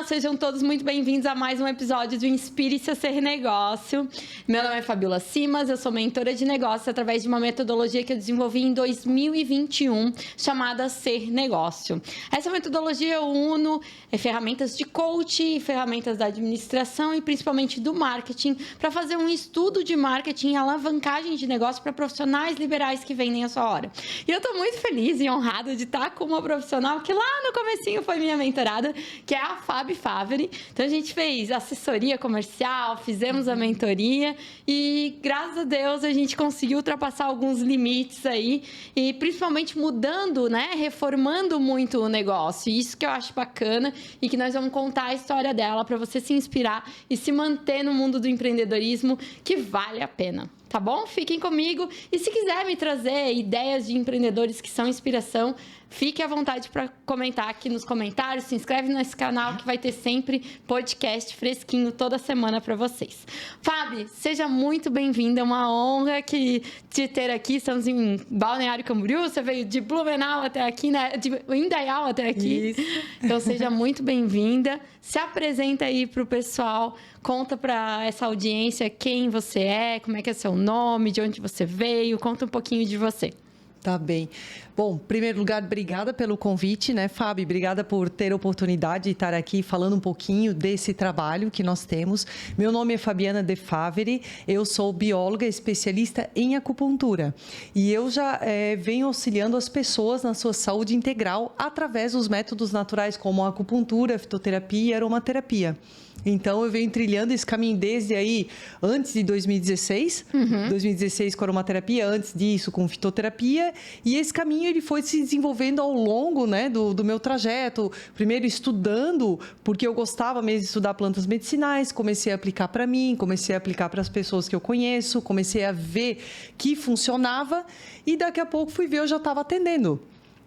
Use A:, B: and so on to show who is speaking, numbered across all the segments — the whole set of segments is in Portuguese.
A: Olá, sejam todos muito bem-vindos a mais um episódio do Inspire-se a Ser Negócio. Meu nome é Fabiola Simas, eu sou mentora de negócios através de uma metodologia que eu desenvolvi em 2021, chamada Ser Negócio. Essa metodologia eu uno ferramentas de coaching, ferramentas da administração e principalmente do marketing para fazer um estudo de marketing e alavancagem de negócio para profissionais liberais que vendem a sua hora. E eu estou muito feliz e honrada de estar com uma profissional que lá no comecinho foi minha mentorada, que é a Fabi Faveri. Então a gente fez assessoria comercial, fizemos a mentoria e graças a Deus a gente conseguiu ultrapassar alguns limites aí e principalmente mudando, né, reformando muito o negócio. Isso que eu acho bacana e que nós vamos contar a história dela para você se inspirar e se manter no mundo do empreendedorismo, que vale a pena. Tá bom? Fiquem comigo. E se quiser me trazer ideias de empreendedores que são inspiração, fique à vontade para comentar aqui nos comentários. Se inscreve nesse canal que vai ter sempre podcast fresquinho toda semana para vocês. Fabi, seja muito bem-vinda. É uma honra te ter aqui. Estamos em Balneário Camboriú. Você veio de Blumenau até aqui, né? De Indaial até aqui.
B: Isso.
A: Então, seja muito bem-vinda. Se apresenta aí para o pessoal. Conta para essa audiência quem você é, como é que é seu nome, de onde você veio. Conta um pouquinho de você.
B: Tá bem. Bom, em primeiro lugar, obrigada pelo convite, né, Fábio? Obrigada por ter a oportunidade de estar aqui falando um pouquinho desse trabalho que nós temos. Meu nome é Fabiana De Faveri, eu sou bióloga especialista em acupuntura. E eu já venho auxiliando as pessoas na sua saúde integral através dos métodos naturais como a acupuntura, fitoterapia e aromaterapia. Então, eu venho trilhando esse caminho desde aí, antes de 2016. 2016 com aromaterapia, antes disso com fitoterapia. E esse caminho ele foi se desenvolvendo ao longo, né, do meu trajeto. Primeiro estudando, porque eu gostava mesmo de estudar plantas medicinais. Comecei a aplicar para mim, comecei a aplicar para as pessoas que eu conheço. Comecei a ver que funcionava. E daqui a pouco fui ver, eu já estava atendendo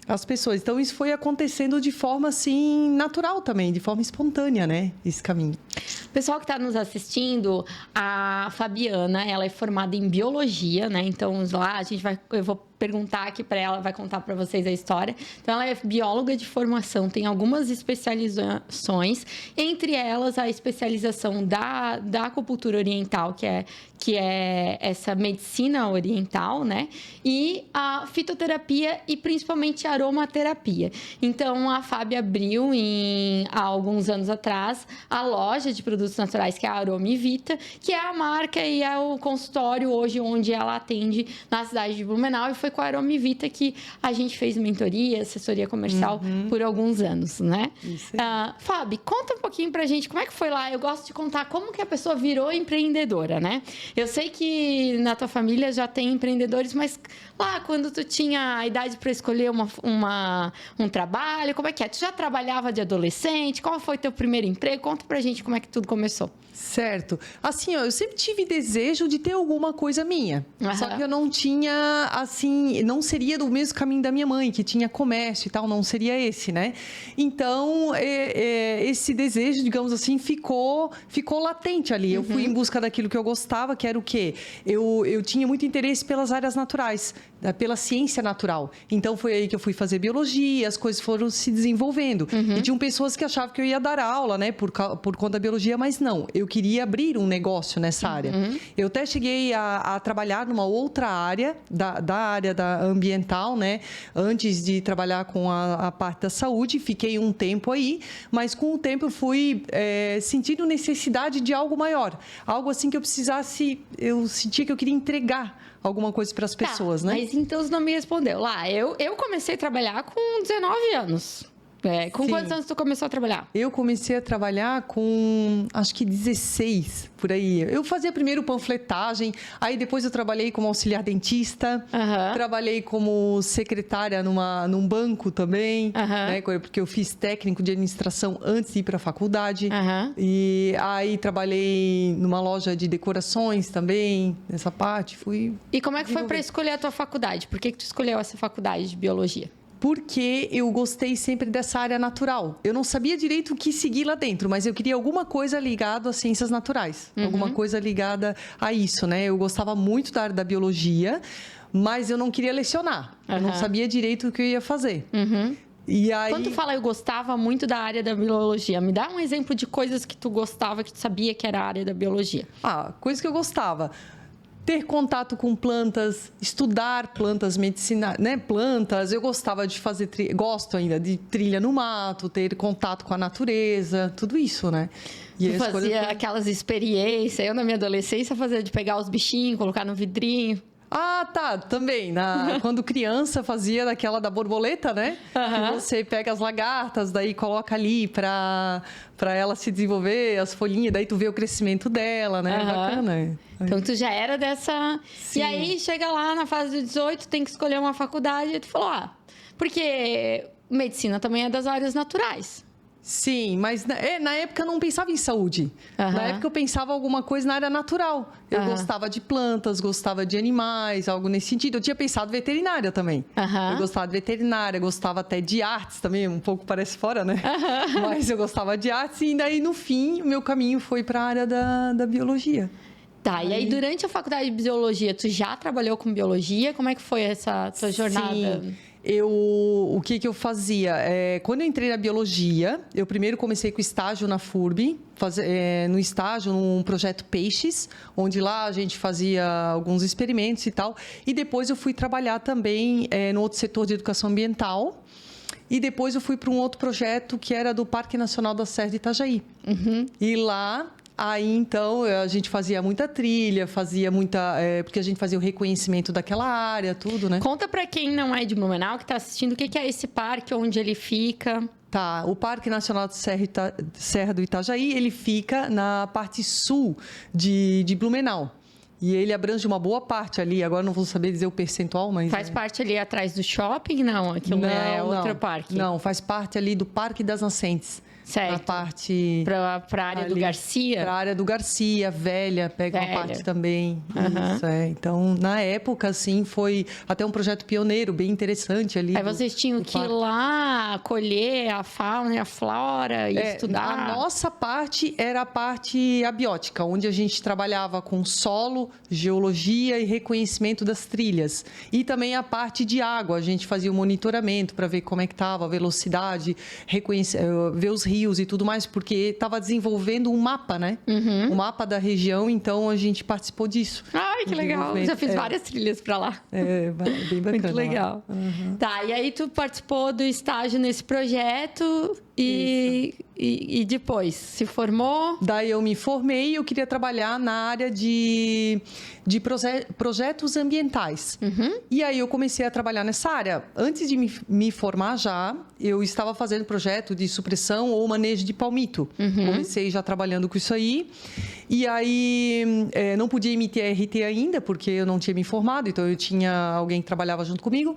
B: as pessoas. Então, isso foi acontecendo de forma, assim, natural também, de forma espontânea, né? Esse caminho.
A: Pessoal que está nos assistindo, a Fabiana, ela é formada em biologia, né? Então, lá eu vou perguntar aqui para ela, vai contar para vocês a história. Então, ela é bióloga de formação, tem algumas especializações, entre elas a especialização da acupuntura oriental, que é essa medicina oriental, né? E a fitoterapia e principalmente a aromaterapia. Então, a Fábia abriu há alguns anos atrás a loja de produtos naturais, que é a Aromivita, que é a marca e é o consultório hoje onde ela atende na cidade de Blumenau. E foi com a Aromivita que a gente fez mentoria, assessoria comercial por alguns anos, né? Fábio, conta um pouquinho pra gente como é que foi lá. Eu gosto de contar como que a pessoa virou empreendedora, né? Eu sei que na tua família já tem empreendedores, mas lá quando tu tinha a idade para escolher um trabalho, como é que é? Tu já trabalhava de adolescente? Qual foi teu primeiro emprego? Conta pra gente como é que tudo começou.
B: Certo. Assim, eu sempre tive desejo de ter alguma coisa minha. Só que eu não tinha, assim, não seria do mesmo caminho da minha mãe, que tinha comércio e tal, não seria esse, né? Então, esse desejo, digamos assim, ficou latente ali. Eu fui em busca daquilo que eu gostava, que era o quê? Eu tinha muito interesse pelas áreas naturais, pela ciência natural. Então, foi aí que eu fui fazer biologia, as coisas foram se desenvolvendo. E tinham pessoas que achavam que eu ia dar aula, né, por conta da biologia, mas não. Eu queria abrir um negócio nessa área. Eu até cheguei a trabalhar numa outra área, da área ambiental, né? Antes de trabalhar com a parte da saúde, fiquei um tempo aí, mas com o tempo eu fui sentindo necessidade de algo maior. Algo assim que eu sentia que eu queria entregar alguma coisa para as pessoas, né?
A: Mas então você não me respondeu. Lá, eu comecei a trabalhar com 19 anos. Com quantos anos tu começou a trabalhar?
B: Eu comecei a trabalhar com, acho que 16, por aí. Eu fazia primeiro panfletagem, aí depois eu trabalhei como auxiliar dentista, trabalhei como secretária num banco também, né, porque eu fiz técnico de administração antes de ir para a faculdade. E aí trabalhei numa loja de decorações também, nessa parte.
A: E como é que foi para escolher a tua faculdade? Por que tu escolheu essa faculdade de biologia?
B: Porque eu gostei sempre dessa área natural. Eu não sabia direito o que seguir lá dentro, mas eu queria alguma coisa ligada às ciências naturais. Alguma coisa ligada a isso, né? Eu gostava muito da área da biologia, mas eu não queria lecionar. Eu não sabia direito o que eu ia fazer. E aí...
A: Quando tu fala eu gostava muito da área da biologia, me dá um exemplo de coisas que tu gostava, que tu sabia que era a área da biologia.
B: Coisa que eu gostava. Ter contato com plantas, estudar plantas medicinais, né? Plantas, eu gostava de fazer, gosto ainda de trilha no mato, ter contato com a natureza, tudo isso, né?
A: E tu fazia aquelas experiências, eu na minha adolescência fazia de pegar os bichinhos, colocar no vidrinho.
B: Tá, também. Quando criança fazia daquela da borboleta, né? Que você pega as lagartas, daí coloca ali para ela se desenvolver, as folhinhas, daí tu vê o crescimento dela, né? Bacana.
A: Então tu já era dessa... Sim. E aí chega lá na fase dos 18, tem que escolher uma faculdade, e tu falou, porque medicina também é das áreas naturais.
B: Sim, mas na época eu não pensava em saúde. Na época eu pensava alguma coisa na área natural. Eu gostava de plantas, gostava de animais, algo nesse sentido. Eu tinha pensado veterinária também. Eu gostava de veterinária, gostava até de artes também, um pouco parece fora, né? Mas eu gostava de artes e daí no fim o meu caminho foi para a área da biologia.
A: Tá, e aí durante a faculdade de biologia, tu já trabalhou com biologia? Como é que foi essa tua jornada?
B: Sim. O que eu fazia? Quando eu entrei na biologia, eu primeiro comecei com estágio na FURB, no estágio, num projeto Peixes, onde lá a gente fazia alguns experimentos e tal. E depois eu fui trabalhar também no outro setor de educação ambiental. E depois eu fui para um outro projeto que era do Parque Nacional da Serra de Itajaí. E lá... Aí, então, a gente fazia muita trilha, porque a gente fazia o reconhecimento daquela área, tudo, né?
A: Conta pra quem não é de Blumenau, que tá assistindo, o que é esse parque, onde ele fica?
B: Tá, o Parque Nacional de Serra do Itajaí, ele fica na parte sul de Blumenau. E ele abrange uma boa parte ali, agora não vou saber dizer o percentual, mas...
A: Faz parte ali atrás do shopping? Não, aquilo é outro parque.
B: Não, faz parte ali do Parque das Nascentes.
A: Certo.
B: Na parte...
A: Para a área ali, do Garcia?
B: Para a área do Garcia, Velha, pega uma parte também. Isso, Então, na época, assim, foi até um projeto pioneiro, bem interessante ali.
A: Aí vocês tinham que ir lá, colher a fauna e a flora e estudar?
B: A nossa parte era a parte abiótica, onde a gente trabalhava com solo, geologia e reconhecimento das trilhas. E também a parte de água, a gente fazia o monitoramento para ver como é que estava a velocidade, ver os rios e tudo mais, porque estava desenvolvendo um mapa, né? Um mapa da região, então a gente participou disso.
A: Ai, que legal! Já fiz várias trilhas para lá.
B: Bem bacana.
A: Muito legal. Tá, e aí tu participou do estágio nesse projeto e depois se formou?
B: Daí eu me formei e eu queria trabalhar na área de projetos ambientais. E aí eu comecei a trabalhar nessa área. Antes de me formar já, eu estava fazendo projeto de supressão ou manejo de palmito. Comecei já trabalhando com isso aí. E aí não podia emitir RT ainda, porque eu não tinha me formado, então eu tinha alguém que trabalhava junto comigo.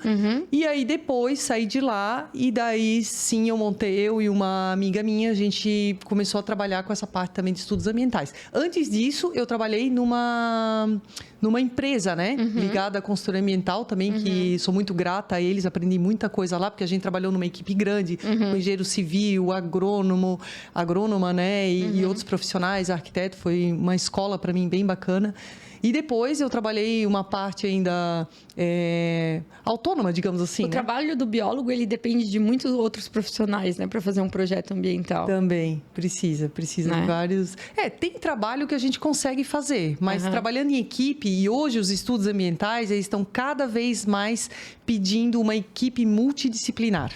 B: E aí depois saí de lá e daí sim eu e uma amiga minha, a gente começou a trabalhar com essa parte também de estudos ambientais. Antes disso, eu trabalhei numa empresa, né? Ligada à consultoria ambiental também, que sou muito grata a eles, aprendi muita coisa lá, porque a gente trabalhou numa equipe grande, com engenheiro civil, agrônoma, né? E outros profissionais, arquiteto, foi uma escola para mim bem bacana. E depois eu trabalhei uma parte ainda autônoma, digamos assim.
A: O trabalho do biólogo, ele depende de muitos outros profissionais, né? Para fazer um projeto ambiental.
B: Também, precisa de vários... tem trabalho que a gente consegue fazer, mas trabalhando em equipe, e hoje os estudos ambientais, eles estão cada vez mais pedindo uma equipe multidisciplinar.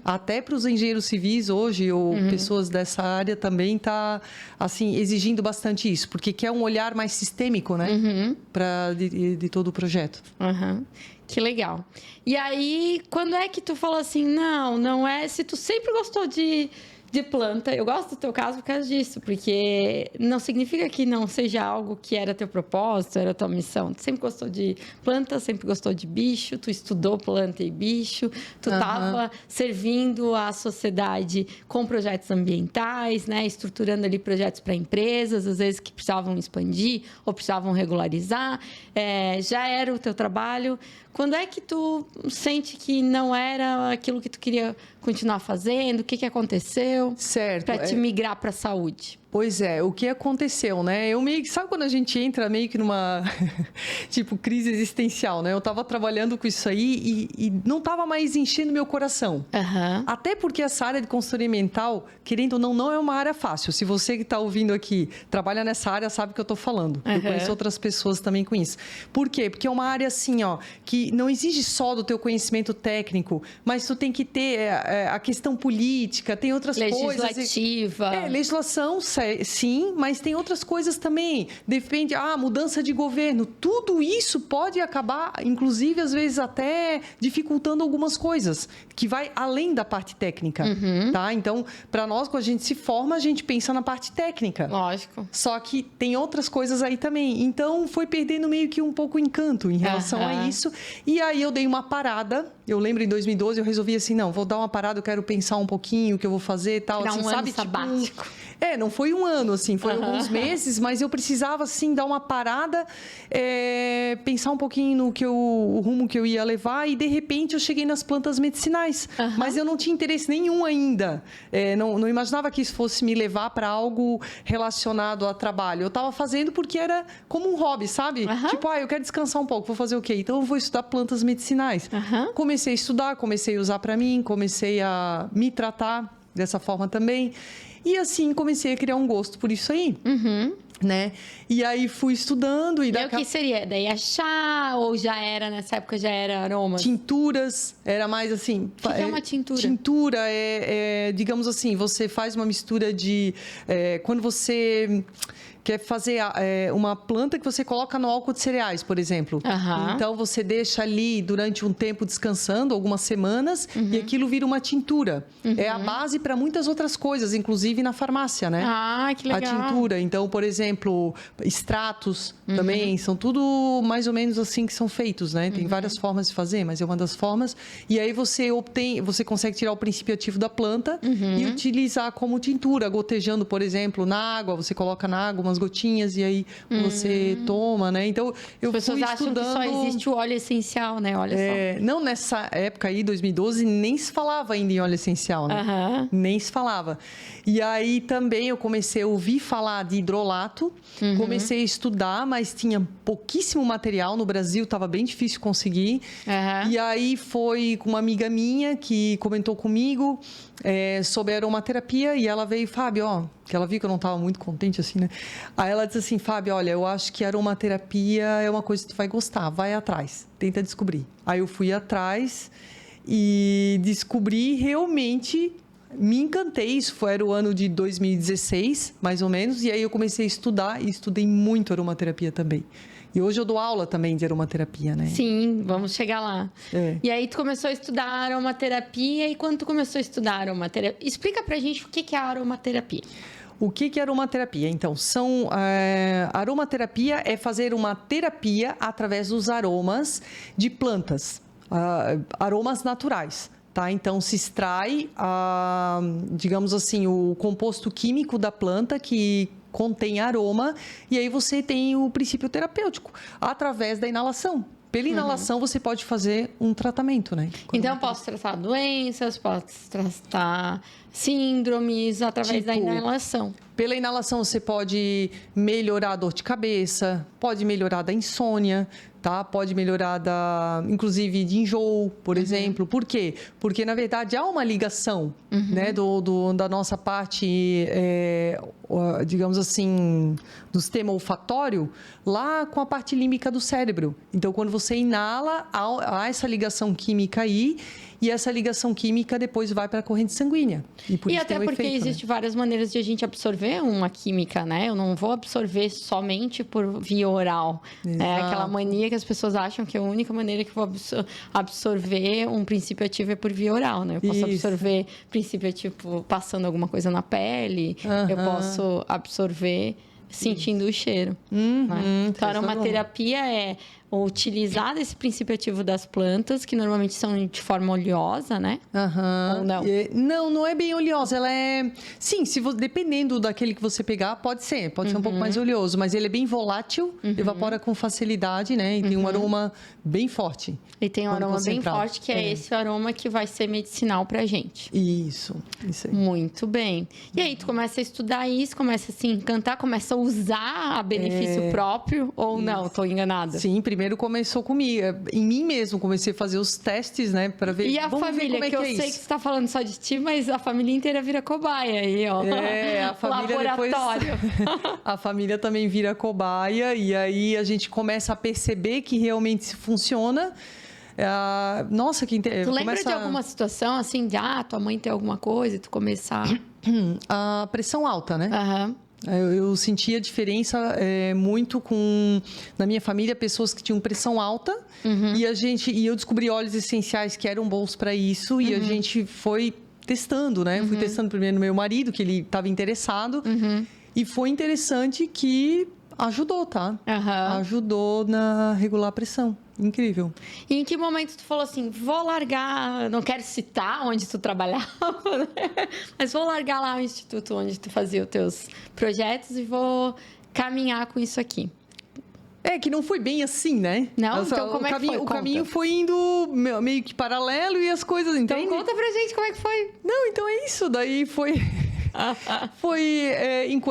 B: Até para os engenheiros civis hoje, ou pessoas dessa área também está assim, exigindo bastante isso, porque quer um olhar mais sistêmico, né? De todo o projeto.
A: Que legal. E aí, quando é que tu falou assim, não é... Se tu sempre gostou de planta, eu gosto do teu caso por causa disso, porque não significa que não seja algo que era teu propósito, era tua missão. Tu sempre gostou de planta, sempre gostou de bicho, tu estudou planta e bicho, tu estava servindo a sociedade com projetos ambientais, né? Estruturando ali projetos para empresas, às vezes que precisavam expandir ou precisavam regularizar. Já era o teu trabalho. Quando é que tu sente que não era aquilo que tu queria continuar fazendo? O que aconteceu? aconteceu?
B: Certo.
A: Para te migrar para a saúde.
B: Pois é, o que aconteceu, né? Eu meio que, sabe quando a gente entra meio que numa, tipo, crise existencial, né? Eu tava trabalhando com isso aí e não tava mais enchendo meu coração.
A: Uhum.
B: Até porque essa área de consultoria mental, querendo ou não é uma área fácil. Se você que tá ouvindo aqui trabalha nessa área, sabe o que eu tô falando.
A: Uhum.
B: Eu conheço outras pessoas também com isso. Por quê? Porque é uma área assim, ó, que não exige só do teu conhecimento técnico, mas tu tem que ter a questão política, tem outras coisas.
A: Legislativa.
B: Legislação, sim, mas tem outras coisas também. Depende, mudança de governo. Tudo isso pode acabar, inclusive, às vezes, até dificultando algumas coisas, que vai além da parte técnica, tá? Então, para nós, quando a gente se forma, a gente pensa na parte técnica.
A: Lógico.
B: Só que tem outras coisas aí também. Então, foi perdendo meio que um pouco o encanto em relação a isso. E aí, eu dei uma parada. Eu lembro, em 2012, eu resolvi assim, não, vou dar uma parada, eu quero pensar um pouquinho o que eu vou fazer e tal.
A: Tirar
B: assim,
A: um
B: sabe?
A: ano sabático.
B: Não foi um ano, assim, foi alguns meses, mas eu precisava, assim, dar uma parada, pensar um pouquinho no o rumo que eu ia levar e, de repente, eu cheguei nas plantas medicinais. Mas eu não tinha interesse nenhum ainda. Não imaginava que isso fosse me levar para algo relacionado a trabalho. Eu estava fazendo porque era como um hobby, sabe? Tipo, eu quero descansar um pouco, vou fazer o quê? Então, eu vou estudar plantas medicinais. Comecei a estudar, comecei a usar para mim, comecei a me tratar dessa forma também. E assim, comecei a criar um gosto por isso aí, né? E aí, fui estudando.
A: E o que seria? Daí é chá ou já era, nessa época, já era aromas?
B: Tinturas, era mais assim...
A: O que é uma tintura?
B: Tintura digamos assim, você faz uma mistura de... quando você... quer fazer uma planta que você coloca no álcool de cereais, por exemplo. Então, você deixa ali durante um tempo descansando, algumas semanas, e aquilo vira uma tintura. É a base para muitas outras coisas, inclusive na farmácia, né?
A: Que legal.
B: A tintura. Então, por exemplo, extratos também, são tudo mais ou menos assim que são feitos, né? Tem várias formas de fazer, mas é uma das formas. E aí, você consegue tirar o princípio ativo da planta e utilizar como tintura, gotejando, por exemplo, na água. Você coloca na água umas gotinhas e aí você toma, né? Então, eu fui estudando...
A: As pessoas acham que só existe o óleo essencial, né? Olha só.
B: Não, nessa época aí, 2012, nem se falava ainda em óleo essencial, né? Nem se falava. E aí, também, eu comecei a ouvir falar de hidrolato, comecei a estudar, mas tinha pouquíssimo material. No Brasil, estava bem difícil conseguir. E aí, foi com uma amiga minha que comentou comigo sobre aromaterapia e ela veio, Fábio, que ela viu que eu não estava muito contente assim, né? Aí ela disse assim, Fábio, olha, eu acho que aromaterapia é uma coisa que tu vai gostar, vai atrás, tenta descobrir. Aí eu fui atrás e descobri realmente, me encantei, isso era o ano de 2016, mais ou menos, e aí eu comecei a estudar e estudei muito aromaterapia também. E hoje eu dou aula também de aromaterapia, né?
A: Sim, vamos chegar lá. E aí tu começou a estudar aromaterapia e quando tu começou a estudar aromaterapia, explica pra gente o que é a aromaterapia.
B: O que é aromaterapia? Então, aromaterapia é fazer uma terapia através dos aromas de plantas, aromas naturais. Tá? Então, se extrai, digamos assim, o composto químico da planta que contém aroma e aí você tem o princípio terapêutico através da inalação. Pela inalação, você pode fazer um tratamento, né?
A: Então, posso tratar doenças, posso tratar síndromes através da inalação.
B: Pela inalação, você pode melhorar a dor de cabeça, pode melhorar da insônia, tá? Pode melhorar inclusive de enjoo, por exemplo. Por quê? Porque, na verdade, há uma ligação, né, da nossa parte, digamos assim, do sistema olfatório, lá com a parte límbica do cérebro. Então, quando você inala, há essa ligação química aí, e essa ligação química depois vai para a corrente sanguínea. E
A: até porque existem várias maneiras de a gente absorver uma química, né? Eu não vou absorver somente por via oral. É aquela mania que as pessoas acham que a única maneira que eu vou absorver um princípio ativo é por via oral, né? Eu posso absorver princípio ativo passando alguma coisa na pele, eu posso absorver sentindo o cheiro. Né? Então, a aromaterapia é utilizar desse princípio ativo das plantas, que normalmente são de forma oleosa, né? Ou não?
B: Não é bem oleosa. Ela é... Sim, dependendo daquele que você pegar, pode ser um pouco mais oleoso, mas ele é bem volátil, evapora com facilidade, né? E tem um aroma bem forte.
A: E tem um aroma bem forte, que é esse aroma que vai ser medicinal pra gente.
B: Isso aí.
A: Muito bem. E aí, tu começa a estudar isso, começa a se encantar, começa a usar a benefício próprio, ou não? Tô enganada?
B: Sim, primeiro começou comigo, em mim mesmo, comecei a fazer os testes, né, para ver.
A: E a família,
B: ver
A: que eu sei que você tá falando só de ti, mas a família inteira vira cobaia aí, ó.
B: A família
A: laboratório.
B: Depois, a família também vira cobaia e aí a gente começa a perceber que realmente funciona. Nossa, que
A: Tu lembra de alguma situação assim, de tua mãe tem alguma coisa e tu começar...
B: A pressão alta, né?
A: Aham.
B: Eu sentia diferença muito na minha família, pessoas que tinham pressão alta e eu descobri óleos essenciais que eram bons para isso e a gente foi testando, né? Fui testando primeiro no meu marido, que ele estava interessado e foi interessante que ajudou, tá? Ajudou na regular a pressão. Incrível.
A: E em que momento tu falou assim, vou largar, não quero citar onde tu trabalhava, né? Mas vou largar lá o instituto onde tu fazia os teus projetos e vou caminhar com isso aqui.
B: Que não foi bem assim, né?
A: Não? Então como é que foi?
B: O caminho foi indo meio que paralelo e as coisas...
A: Então conta pra gente como é que foi.
B: Não, então é isso. Daí foi...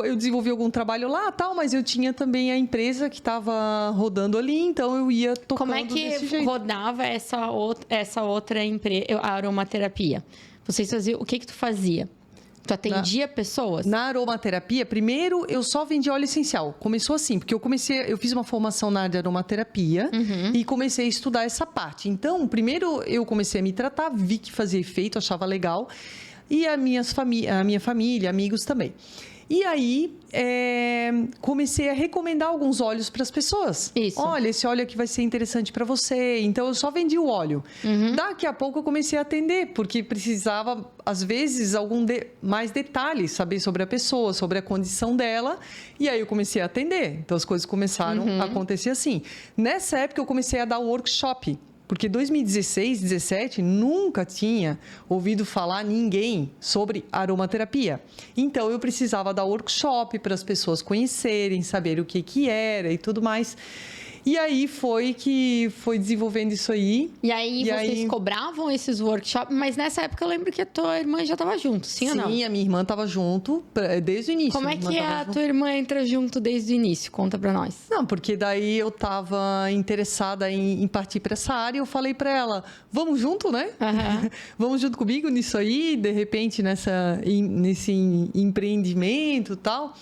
B: eu desenvolvi algum trabalho lá, tal, mas eu tinha também a empresa que estava rodando ali, então eu ia tocando
A: Como é que rodava essa outra empresa, a aromaterapia? Vocês faziam, o que tu fazia? Tu atendia pessoas?
B: Na aromaterapia, primeiro eu só vendia óleo essencial. Começou assim, porque eu fiz uma formação na área de aromaterapia e comecei a estudar essa parte. Então, primeiro eu comecei a me tratar, vi que fazia efeito, achava legal. E a minha família, amigos também. E aí, comecei a recomendar alguns óleos para as pessoas.
A: Isso.
B: Olha, esse óleo aqui vai ser interessante para você. Então, eu só vendi o óleo. Daqui a pouco, eu comecei a atender, porque precisava, às vezes, mais detalhes, saber sobre a pessoa, sobre a condição dela. E aí, eu comecei a atender. Então, as coisas começaram a acontecer assim. Nessa época, eu comecei a dar workshop. Porque 2016, 2017, nunca tinha ouvido falar ninguém sobre aromaterapia. Então, eu precisava dar workshop para as pessoas conhecerem, saber o que era e tudo mais. E aí foi desenvolvendo isso aí.
A: E aí vocês cobravam esses workshops, mas nessa época eu lembro que a tua irmã já estava junto, sim ou não?
B: Sim, a minha irmã estava junto desde o início.
A: Como é que a tua irmã entra junto desde o início? Conta pra nós.
B: Não, porque daí eu estava interessada em partir para essa área e eu falei para ela, vamos junto, né? Vamos junto comigo nisso aí, de repente nesse empreendimento e tal.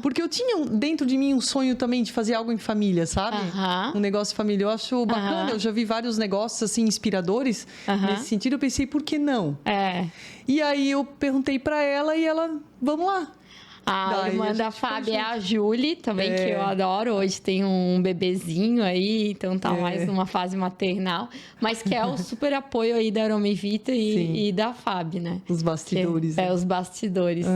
B: Porque eu tinha dentro de mim um sonho também de fazer algo em família, sabe? Um negócio familiar, eu acho bacana. Eu já vi vários negócios assim inspiradores nesse sentido. Eu pensei, por que não? E aí eu perguntei para ela e ela, vamos lá.
A: A irmã da Fábio é a Júlia, também, que eu adoro. Hoje tem um bebezinho aí, então tá mais numa fase maternal. Mas que é o super apoio aí da Aromivita e da Fábio, né?
B: Os bastidores.
A: Os bastidores.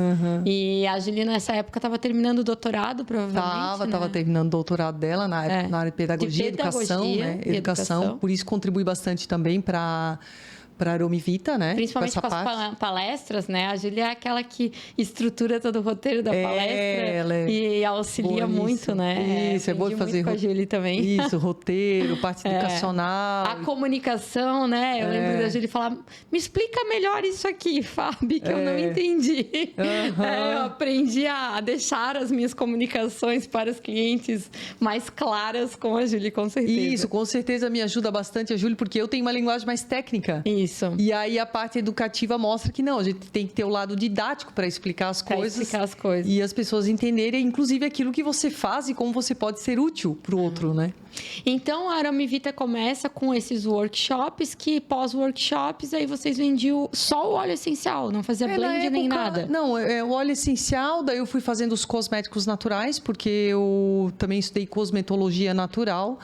A: E a Júlia, nessa época, estava terminando o doutorado, provavelmente,
B: Tava terminando o doutorado dela na área de pedagogia, educação, né? Educação. Por isso contribui bastante também para a Aromivita, né?
A: Principalmente com as palestras, né? A Júlia é aquela que estrutura todo o roteiro da palestra e auxilia muito, né?
B: Isso, é bom fazer
A: com a Júlia também.
B: Isso, roteiro, parte educacional.
A: A comunicação, né? Eu lembro da Júlia falar, me explica melhor isso aqui, Fábio, que eu não entendi. Eu aprendi a deixar as minhas comunicações para os clientes mais claras com a Júlia, com certeza.
B: Isso, com certeza me ajuda bastante a Júlia, porque eu tenho uma linguagem mais técnica.
A: Isso.
B: E aí a parte educativa mostra que não, a gente tem que ter o lado didático para explicar as coisas. E as pessoas entenderem, inclusive, aquilo que você faz e como você pode ser útil para o outro, né?
A: Então, a Aromivita começa com esses workshops, que pós-workshops, aí vocês vendiam só o óleo essencial, não fazia blend nem nada.
B: Não, o óleo essencial, daí eu fui fazendo os cosméticos naturais, porque eu também estudei cosmetologia natural.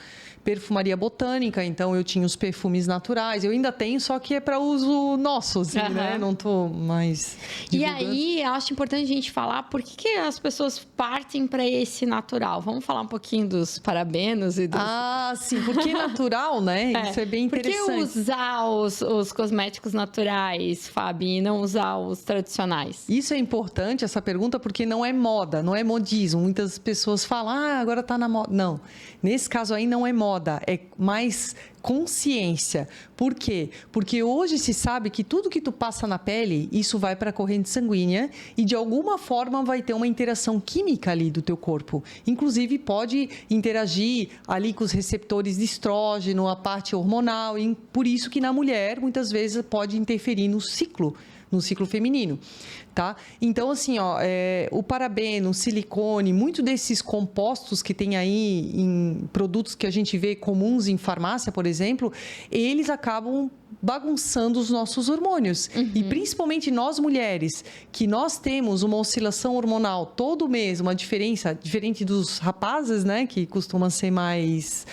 B: perfumaria botânica, então eu tinha os perfumes naturais. Eu ainda tenho, só que é para uso nosso, assim, né? Não tô mais divulgando.
A: E aí, eu acho importante a gente falar por que as pessoas partem para esse natural. Vamos falar um pouquinho dos parabenos e dos...
B: Ah, sim, porque natural, né? Isso é bem interessante.
A: Por que usar os cosméticos naturais, Fabi, e não usar os tradicionais?
B: Isso é importante, essa pergunta, porque não é moda, não é modismo. Muitas pessoas falam, agora tá na moda. Não, nesse caso aí não é moda, é mais consciência. Por quê? Porque hoje se sabe que tudo que tu passa na pele, isso vai para a corrente sanguínea e de alguma forma vai ter uma interação química ali do teu corpo. Inclusive pode interagir ali com os receptores de estrógeno, a parte hormonal, e por isso que na mulher muitas vezes pode interferir no ciclo feminino, tá? Então, assim, o parabeno, o silicone, muito desses compostos que tem aí em produtos que a gente vê comuns em farmácia, por exemplo, eles acabam bagunçando os nossos hormônios. E principalmente nós mulheres, que nós temos uma oscilação hormonal todo mês, uma diferença diferente dos rapazes, né, que costumam ser mais,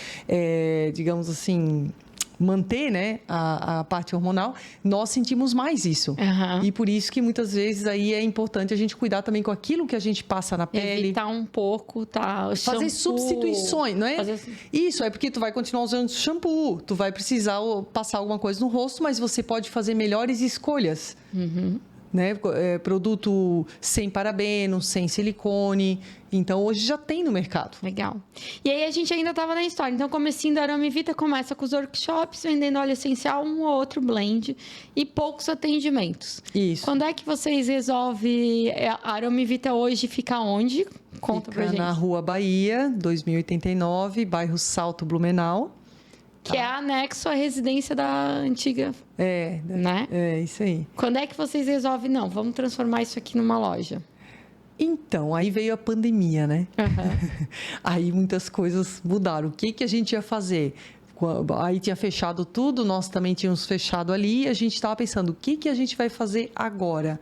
B: digamos assim, manter, né, a parte hormonal, nós sentimos mais isso. E por isso que muitas vezes aí é importante a gente cuidar também com aquilo que a gente passa na pele.
A: Evitar um pouco, tá? O
B: fazer
A: shampoo,
B: substituições, não é? Isso, é porque tu vai continuar usando shampoo, tu vai precisar passar alguma coisa no rosto, mas você pode fazer melhores escolhas. Né? Produto sem parabeno, sem silicone. Então, hoje já tem no mercado.
A: Legal. E aí, a gente ainda estava na história. Então, comecinho da Aromivita começa com os workshops, vendendo óleo essencial, um ou outro blend e poucos atendimentos.
B: Isso.
A: Quando é que vocês resolvem... A Aromivita hoje fica onde? Conta pra gente.
B: Na Rua Bahia, 2089, bairro Salto Blumenau.
A: Que é anexo à residência da antiga... né?
B: É, isso aí.
A: Quando é que vocês resolvem, não, vamos transformar isso aqui numa loja?
B: Então, aí veio a pandemia, né? Aí muitas coisas mudaram. O que a gente ia fazer? Aí tinha fechado tudo, nós também tínhamos fechado ali, e a gente estava pensando, o que a gente vai fazer agora?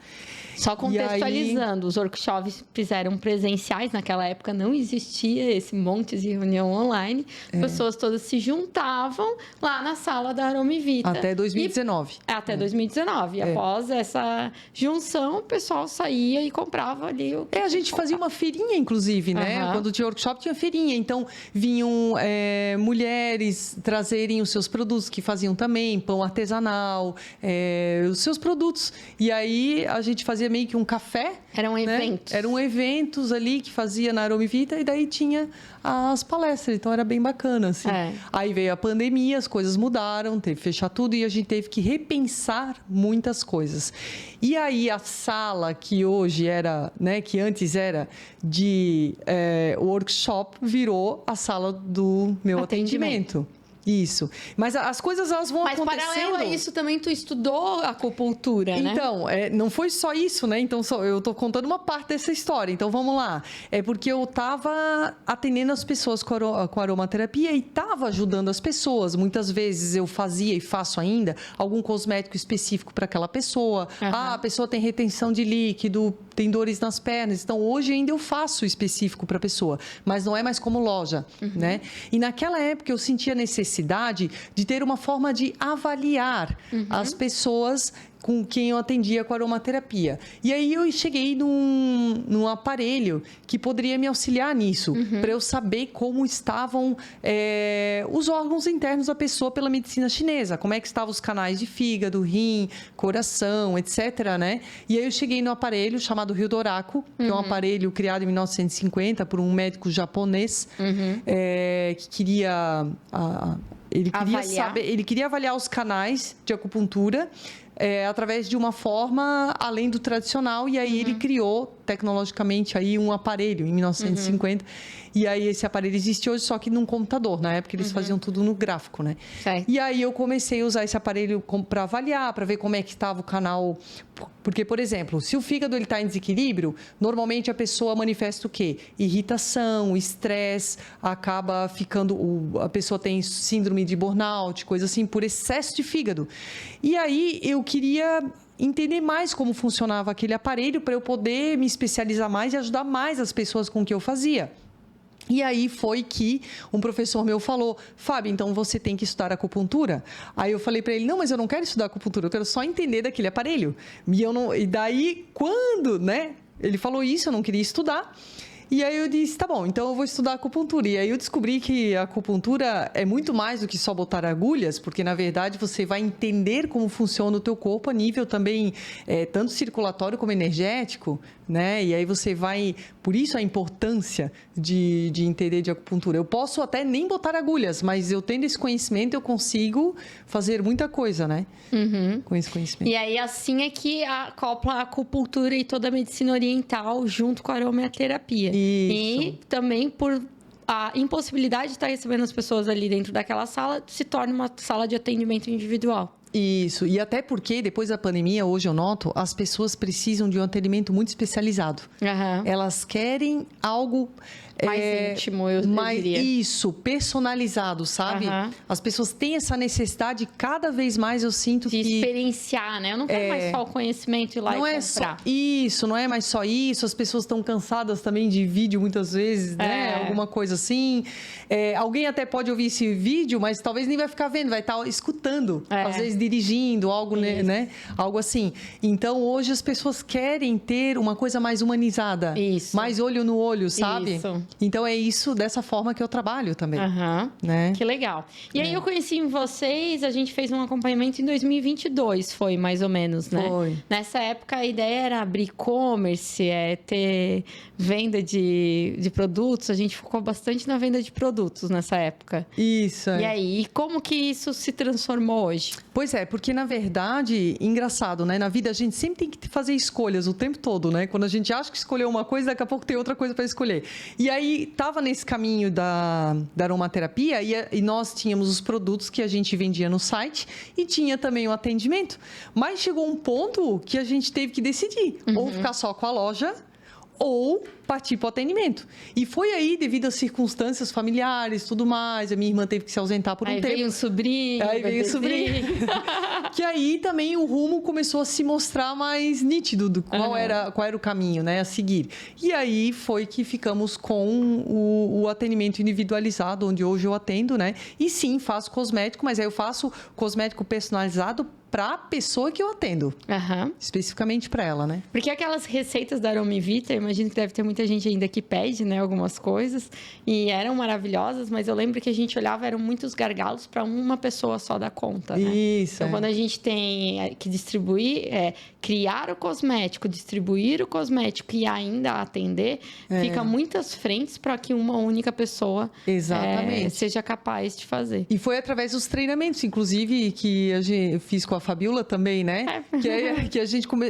A: Só contextualizando, os workshops fizeram presenciais, naquela época não existia esse monte de reunião online, pessoas todas se juntavam lá na sala da Aromivita.
B: Até 2019.
A: Até 2019. E após essa junção, o pessoal saía e comprava ali o que
B: a gente fazia uma feirinha, inclusive, né? Quando tinha workshop, tinha feirinha. Então, vinham mulheres trazerem os seus produtos, que faziam também, pão artesanal, os seus produtos. E aí, a gente fazia meio que um café.
A: Eram eventos.
B: Eram eventos ali que fazia na Aromivita e daí tinha as palestras. Então, era bem bacana, assim. Aí veio a pandemia, as coisas mudaram, teve que fechar tudo e a gente teve que repensar muitas coisas. E aí, a sala que hoje era, né, que antes era de workshop, virou a sala do meu atendimento. Isso. Mas as coisas, elas vão acontecendo...
A: Mas paralelo a isso também tu estudou acupuntura, né?
B: Então, não foi só isso, né? Então, eu tô contando uma parte dessa história. Então, vamos lá. É porque eu tava atendendo as pessoas com aromaterapia e tava ajudando as pessoas. Muitas vezes eu fazia e faço ainda algum cosmético específico para aquela pessoa. A pessoa tem retenção de líquido, tem dores nas pernas. Então, hoje ainda eu faço específico para a pessoa. Mas não é mais como loja, né? E naquela época eu sentia necessidade de ter uma forma de avaliar as pessoas com quem eu atendia com aromaterapia. E aí eu cheguei num aparelho que poderia me auxiliar nisso, para eu saber como estavam os órgãos internos da pessoa pela medicina chinesa, como é que estavam os canais de fígado, rim, coração, etc, né? E aí eu cheguei no aparelho chamado Ryodoraku, que é um aparelho criado em 1950 por um médico japonês, que queria... Ele queria avaliar os canais de acupuntura através de uma forma além do tradicional, e aí ele criou tecnologicamente aí um aparelho em 1950. E aí esse aparelho existe hoje só que num computador. Na época eles faziam tudo no gráfico, né? E aí eu comecei a usar esse aparelho para avaliar, para ver como é que estava o canal. Porque, por exemplo, se o fígado está em desequilíbrio, normalmente a pessoa manifesta o quê? Irritação, estresse, acaba ficando... A pessoa tem síndrome de burnout, coisa assim, por excesso de fígado. E aí eu queria entender mais como funcionava aquele aparelho para eu poder me especializar mais e ajudar mais as pessoas com o que eu fazia. E aí foi que um professor meu falou, Fábio, então você tem que estudar acupuntura. Aí eu falei para ele, não, mas eu não quero estudar acupuntura, eu quero só entender daquele aparelho. E daí, quando, né, ele falou isso, eu não queria estudar. E aí eu disse, tá bom, então eu vou estudar acupuntura. E aí eu descobri que a acupuntura é muito mais do que só botar agulhas, porque na verdade você vai entender como funciona o teu corpo a nível também, tanto circulatório como energético, né? E aí você vai... Por isso a importância de entender de acupuntura. Eu posso até nem botar agulhas, mas eu tendo esse conhecimento, eu consigo fazer muita coisa, né? Com esse conhecimento.
A: E aí, assim é que acopla a acupuntura e toda a medicina oriental junto com a aromaterapia.
B: Isso.
A: E também por a impossibilidade de estar recebendo as pessoas ali dentro daquela sala, se torna uma sala de atendimento individual.
B: Isso, e até porque depois da pandemia, hoje eu noto, as pessoas precisam de um atendimento muito especializado. Elas querem algo...
A: mais íntimo, eu diria.
B: Isso, personalizado, sabe? As pessoas têm essa necessidade, cada vez mais eu sinto
A: de experienciar, né? Eu não quero mais só o conhecimento e ir lá
B: não
A: e
B: é
A: comprar.
B: Só isso, não é mais só isso. As pessoas estão cansadas também de vídeo muitas vezes, né? Alguma coisa assim. Alguém até pode ouvir esse vídeo, mas talvez nem vai ficar vendo, vai estar escutando. Às vezes dirigindo, algo, né? Algo assim. Então, hoje as pessoas querem ter uma coisa mais humanizada.
A: Isso.
B: Mais olho no olho, sabe?
A: Isso.
B: Então, é isso, dessa forma que eu trabalho também. Né?
A: Que legal. E aí, eu conheci vocês, a gente fez um acompanhamento em 2022, foi mais ou menos, né?
B: Foi.
A: Nessa época, a ideia era abrir e-commerce, ter venda de produtos. A gente focou bastante na venda de produtos nessa época.
B: Isso.
A: E aí, como que isso se transformou hoje?
B: Pois é, porque na verdade, engraçado, né? Na vida a gente sempre tem que fazer escolhas o tempo todo, né? Quando a gente acha que escolheu uma coisa, daqui a pouco tem outra coisa para escolher. E aí, tava nesse caminho da aromaterapia e nós tínhamos os produtos que a gente vendia no site e tinha também o atendimento. Mas chegou um ponto que a gente teve que decidir, ou ficar só com a loja ou partir para o atendimento. E foi aí, devido às circunstâncias familiares, tudo mais, a minha irmã teve que se ausentar por um tempo.
A: Aí veio um sobrinho.
B: Aí veio o sobrinho. Que aí também o rumo começou a se mostrar mais nítido do qual era o caminho, né, a seguir. E aí foi que ficamos com o atendimento individualizado, onde hoje eu atendo, né? E sim, faço cosmético, mas aí eu faço cosmético personalizado para a pessoa que eu atendo. Especificamente para ela, né?
A: Porque aquelas receitas da Aromivita, eu imagino que deve ter muita gente ainda que pede, né, algumas coisas. E eram maravilhosas, mas eu lembro que a gente olhava, eram muitos gargalos para uma pessoa só dar conta, né?
B: Isso.
A: Então, quando a gente tem que distribuir, criar o cosmético, distribuir o cosmético e ainda atender, fica muitas frentes para que uma única pessoa seja capaz de fazer.
B: E foi através dos treinamentos, inclusive, que eu fiz com a Fabiola também, né?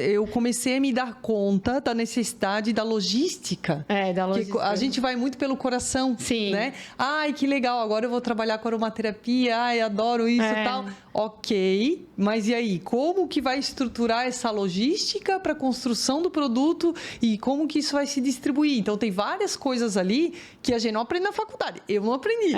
B: Eu comecei a me dar conta da necessidade da logística.
A: Da logística.
B: A gente vai muito pelo coração, né? Ai, que legal, agora eu vou trabalhar com aromaterapia, ai, adoro isso e tal. Ok, mas e aí? Como que vai estruturar essa logística para a construção do produto e como que isso vai se distribuir? Então, tem várias coisas ali que a gente não aprende na faculdade. Eu não aprendi.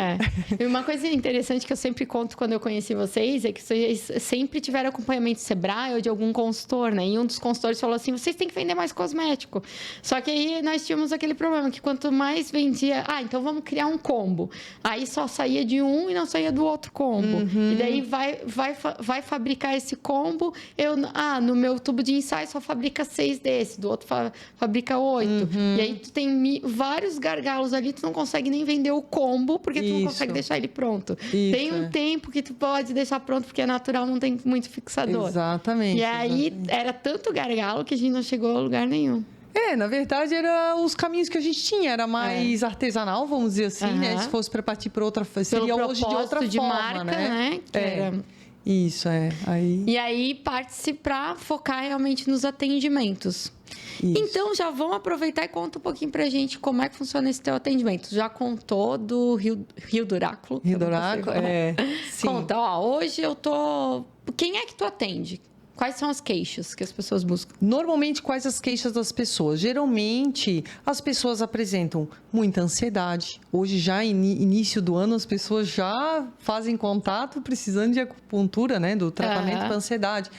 A: E uma coisa interessante que eu sempre conto quando eu conheci vocês é que vocês sempre tiveram acompanhamento de Sebrae ou de algum consultor, né? E um dos consultores falou assim, vocês têm que vender mais cosmético. Só que aí nós tínhamos aquele problema, que quanto mais vendia... então vamos criar um combo. Aí só saía de um e não saía do outro combo. E daí vai fabricar esse combo. No meu tubo de ensaio só fabrica 6 desses, do outro fabrica 8. E aí tu tem vários gargalos ali, tu não consegue nem vender o combo, porque tu não consegue deixar ele pronto. Tem um tempo que tu pode deixar pronto, porque é natural, não tem muito fixador.
B: Exatamente.
A: E aí era tanto gargalo que a gente não chegou a lugar nenhum.
B: Na verdade, eram os caminhos que a gente tinha. Era mais artesanal, vamos dizer assim, né? Se fosse para partir para outra... Seria hoje de outra forma,
A: marca, né?
B: Isso, Aí...
A: E aí, parte-se para focar realmente nos atendimentos. Isso. Então, já vamos aproveitar e conta um pouquinho pra gente como é que funciona esse teu atendimento. Já contou do Rio do Oráculo?
B: Rio do Oráculo, sim.
A: Conta, hoje eu tô... Quem é que tu atende? Quais são as queixas que as pessoas buscam?
B: Normalmente, quais as queixas das pessoas? Geralmente, as pessoas apresentam muita ansiedade. Hoje, já início do ano, as pessoas já fazem contato precisando de acupuntura, né? Do tratamento para ansiedade.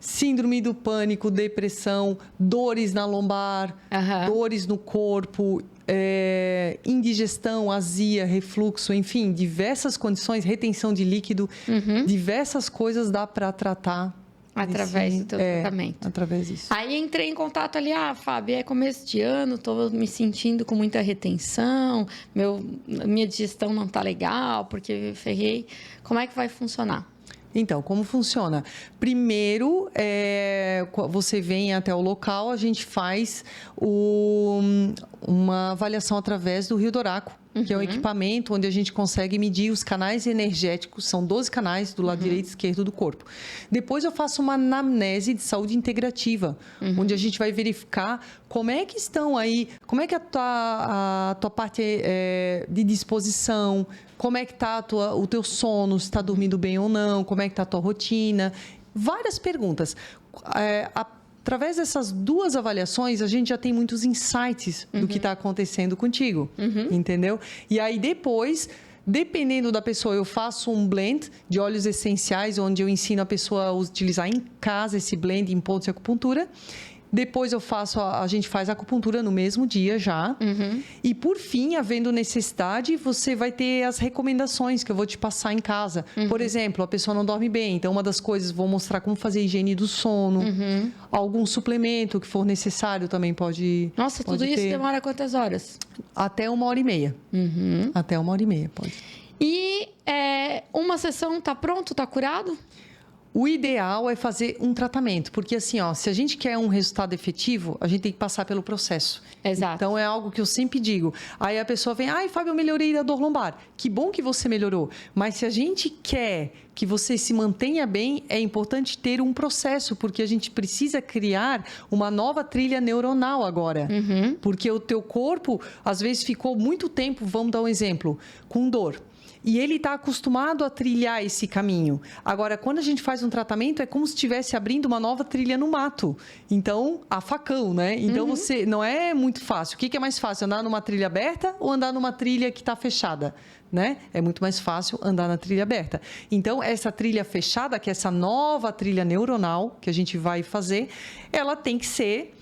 B: síndrome do pânico, depressão, dores na lombar, dores no corpo, indigestão, azia, refluxo, enfim, diversas condições, retenção de líquido, diversas coisas dá para tratar.
A: Através do teu tratamento.
B: Através disso.
A: Aí entrei em contato ali, Fábio, é começo de ano, tô me sentindo com muita retenção, minha digestão não tá legal, porque ferrei. Como é que vai funcionar?
B: Então, como funciona? Primeiro, você vem até o local, a gente faz uma avaliação através do Rio Doraco, que é um equipamento onde a gente consegue medir os canais energéticos, são 12 canais do lado direito e esquerdo do corpo. Depois eu faço uma anamnese de saúde integrativa, onde a gente vai verificar como é que estão aí, como é que a tua parte de disposição, como é que está o teu sono, se está dormindo bem ou não, como é que está a tua rotina, várias perguntas. Através dessas duas avaliações, a gente já tem muitos insights do que está acontecendo contigo, entendeu? E aí, depois, dependendo da pessoa, eu faço um blend de óleos essenciais, onde eu ensino a pessoa a utilizar em casa esse blend em pontos de acupuntura. Depois a gente faz a acupuntura no mesmo dia já. E por fim, havendo necessidade, você vai ter as recomendações que eu vou te passar em casa. Por exemplo, a pessoa não dorme bem, então uma das coisas, vou mostrar como fazer a higiene do sono. Algum suplemento que for necessário também pode.
A: Nossa,
B: pode
A: tudo
B: ter.
A: isso demora quantas horas?
B: Até 1h30. Até 1h30, pode.
A: E uma sessão tá pronto, tá curado?
B: O ideal é fazer um tratamento, porque assim, se a gente quer um resultado efetivo, a gente tem que passar pelo processo.
A: Exato.
B: Então, é algo que eu sempre digo. Aí a pessoa vem, Fábio, eu melhorei da dor lombar. Que bom que você melhorou. Mas se a gente quer que você se mantenha bem, é importante ter um processo, porque a gente precisa criar uma nova trilha neuronal agora. Porque o teu corpo, às vezes, ficou muito tempo, vamos dar um exemplo, com dor. E ele está acostumado a trilhar esse caminho. Agora, quando a gente faz um tratamento, é como se estivesse abrindo uma nova trilha no mato. Então, a facão, né? Então, você não é muito fácil. O que é mais fácil, andar numa trilha aberta ou andar numa trilha que está fechada? Né? É muito mais fácil andar na trilha aberta. Então, essa trilha fechada, que é essa nova trilha neuronal que a gente vai fazer, ela tem que ser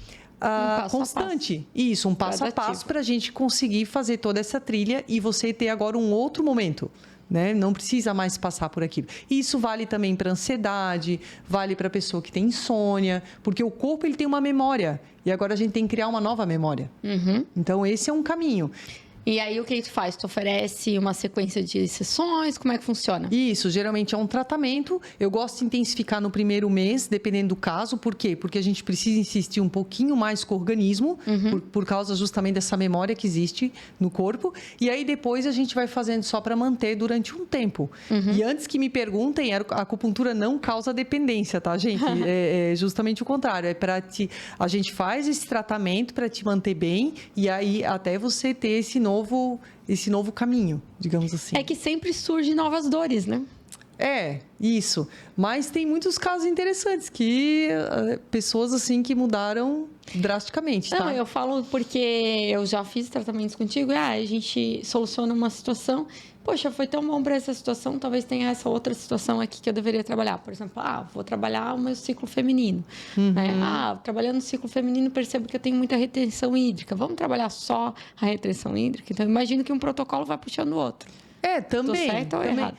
B: constante. Isso, um passo a passo para a gente conseguir fazer toda essa trilha e você ter agora um outro momento. Né? Não precisa mais passar por aquilo. Isso vale também para ansiedade, vale para a pessoa que tem insônia, porque o corpo ele tem uma memória e agora a gente tem que criar uma nova memória. Então, esse é um caminho.
A: E aí, o que tu faz? Tu oferece uma sequência de sessões? Como é que funciona?
B: Isso, geralmente é um tratamento. Eu gosto de intensificar no primeiro mês, dependendo do caso. Por quê? Porque a gente precisa insistir um pouquinho mais com o organismo, por causa justamente dessa memória que existe no corpo. E aí, depois, a gente vai fazendo só para manter durante um tempo. E antes que me perguntem, a acupuntura não causa dependência, tá, gente? É justamente o contrário. A gente faz esse tratamento para te manter bem e aí até você ter esse novo caminho, digamos assim.
A: É que sempre surgem novas dores, né?
B: Isso. Mas tem muitos casos interessantes que pessoas assim que mudaram drasticamente, tá?
A: Não, eu falo porque eu já fiz tratamentos contigo e a gente soluciona uma situação. Poxa, foi tão bom para essa situação, talvez tenha essa outra situação aqui que eu deveria trabalhar. Por exemplo, vou trabalhar o meu ciclo feminino. Né? Trabalhando no ciclo feminino, percebo que eu tenho muita retenção hídrica. Vamos trabalhar só a retenção hídrica? Então, imagino que um protocolo vai puxando o outro.
B: Também.
A: Tô certo ou errado?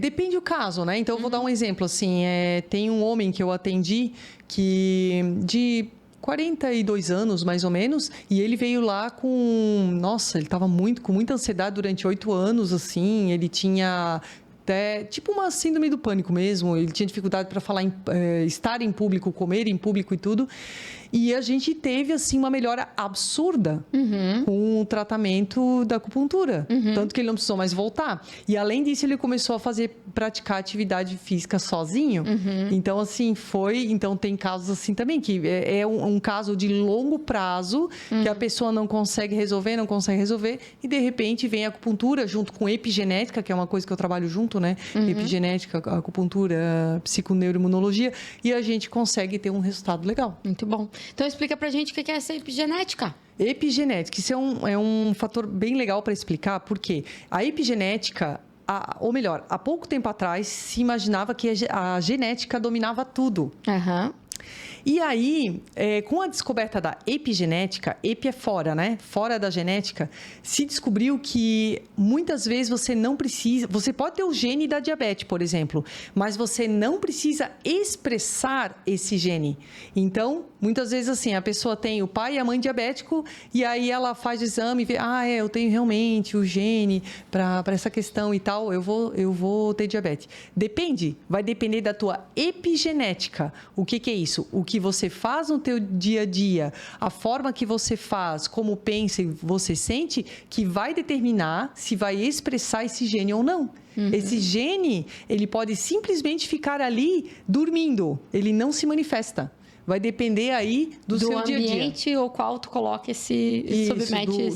B: Depende do caso, né? Então, eu vou dar um exemplo, assim. Tem um homem que eu atendi de 42 anos, mais ou menos, e ele veio lá Nossa, ele estava com muita ansiedade durante 8 anos, assim, ele tinha até tipo uma síndrome do pânico mesmo, ele tinha dificuldade para falar, estar em público, comer em público e tudo, e a gente teve, assim, uma melhora absurda com o tratamento da acupuntura, tanto que ele não precisou mais voltar. E, além disso, ele começou a praticar atividade física sozinho. Então, assim, Então, tem casos assim também, que é um caso de longo prazo, que a pessoa não consegue resolver, e, de repente, vem a acupuntura junto com epigenética, que é uma coisa que eu trabalho junto, né? Epigenética, acupuntura, psiconeuroimunologia, e a gente consegue ter um resultado legal.
A: Muito bom. Então, explica pra gente o que é essa epigenética.
B: Epigenética, isso é um fator bem legal para explicar, porque a epigenética ou melhor, há pouco tempo atrás se imaginava que a genética dominava tudo. E aí, com a descoberta da epigenética, epi é fora, né? Fora da genética, se descobriu que muitas vezes você não precisa... Você pode ter o gene da diabetes, por exemplo, mas você não precisa expressar esse gene. Então, muitas vezes assim, a pessoa tem o pai e a mãe diabético e aí ela faz o exame e vê, eu tenho realmente o gene para essa questão e tal, eu vou ter diabetes. Vai depender da tua epigenética. O que é isso? O que você faz no teu dia a dia, a forma que você faz, como pensa e você sente, que vai determinar se vai expressar esse gene ou não. Esse gene, ele pode simplesmente ficar ali dormindo, ele não se manifesta. Vai depender aí do seu dia a dia.
A: Do ambiente ao qual tu coloca